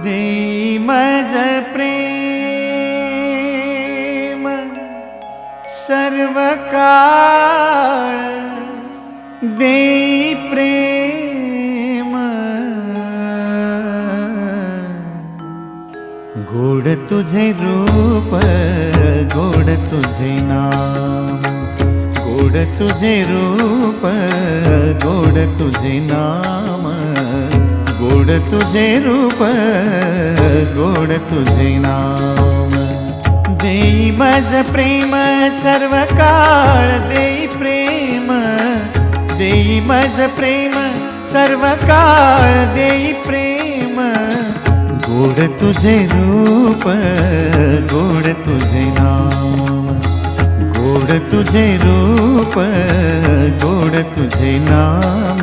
देई मज प्रेम सर्व काळ, देई प्रेम गोड तुझे रूप, गोड तुझे नाम, गोड तुझे रूप, गोड तुझे नाम, गोड तुझे रूप, गोड तुझे नाम। देई मज प्रेम सर्व काळ, देई प्रेम, देई मज प्रेम सर्व काळ, देई प्रेम गोड तुझे रूप, गोड तुझे नाम, गोड तुझे रूप, गोड तुझे नाम।